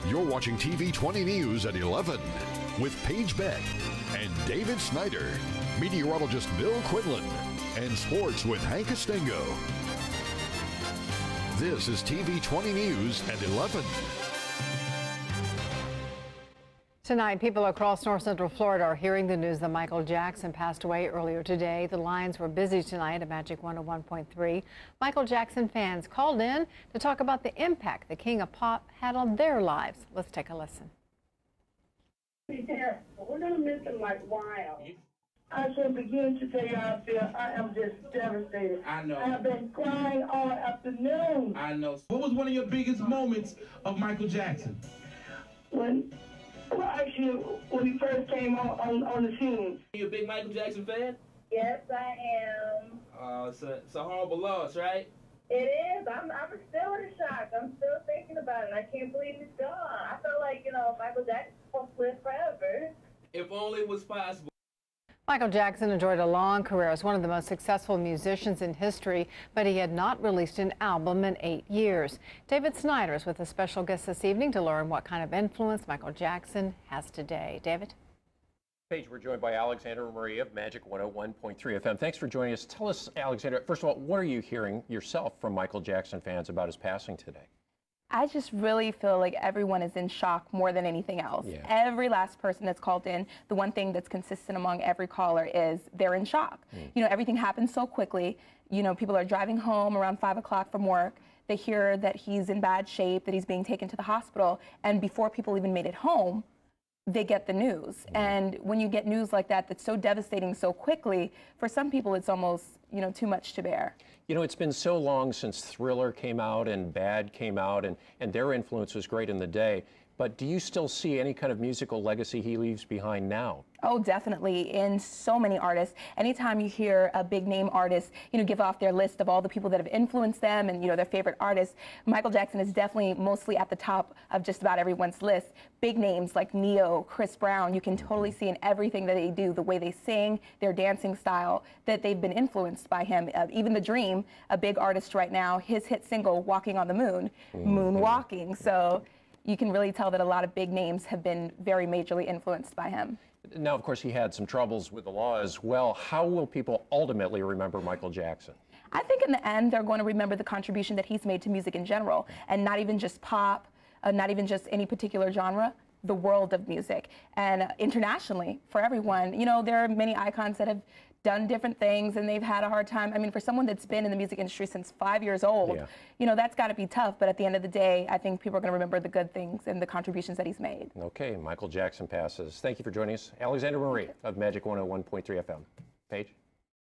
You're watching TV 20 News at 11 with Paige Beck and David Snyder, meteorologist Bill Quinlan, and sports with Hank Costengo. This is TV 20 News at 11. Tonight, people across north central Florida are hearing the news that Michael Jackson passed away earlier today. The lines were busy tonight at Magic 101.3. Michael Jackson fans called in to talk about the impact the King of Pop had on their lives. Let's take a listen. Yeah, we're going to miss him like wild. I should begin to tell you how I feel. I am just devastated. I know. I have been crying all afternoon. I know. What was one of your biggest moments of Michael Jackson? Actually, when he first came on the scene. You a big Michael Jackson fan? Yes, I am. It's a horrible loss, right? It is. I'm still in shock. I'm still thinking about it. I can't believe he's gone. I feel like, Michael Jackson's supposed to live forever. If only it was possible. Michael Jackson enjoyed a long career as one of the most successful musicians in history, but he had not released an album in 8 years. David Snyder is with a special guest this evening to learn what kind of influence Michael Jackson has today. David? Paige, we're joined by Alexandra Marie of Magic 101.3 FM. Thanks for joining us. Tell us, Alexandra, first of all, what are you hearing yourself from Michael Jackson fans about his passing today? I just really feel like everyone is in shock more than anything else. Yeah. Every last person that's called in, the one thing that's consistent among every caller is they're in shock. Everything happens so quickly. People are driving home around 5 o'clock from work. They hear that he's in bad shape, that he's being taken to the hospital, and before people even made it home, they get the news. And when you get news like that, that's so devastating so quickly, for some people it's almost, too much to bear. It's been so long since Thriller came out and Bad came out, and their influence was great in the day. But do you still see any kind of musical legacy he leaves behind now? Oh, definitely. In so many artists. Anytime you hear a big name artist, give off their list of all the people that have influenced them and, their favorite artists, Michael Jackson is definitely mostly at the top of just about everyone's list. Big names like Neo, Chris Brown, you can totally see in everything that they do, the way they sing, their dancing style, that they've been influenced by him. Even The Dream, a big artist right now, his hit single, Walking on the Moon, moonwalking. So you can really tell that a lot of big names have been very majorly influenced by him. Now, of course, he had some troubles with the law as well. How will people ultimately remember Michael Jackson? I think in the end, they're going to remember the contribution that he's made to music in general, and not even just pop, not even just any particular genre, the world of music. And internationally, for everyone, there are many icons that have done different things and they've had a hard time. I mean, for someone that's been in the music industry since 5 years old, that's got to be tough. But at the end of the day, I think people are going to remember the good things and the contributions that he's made. Okay, Michael Jackson passes. Thank you for joining us. Alexandra Marie of Magic 101.3 FM. Paige?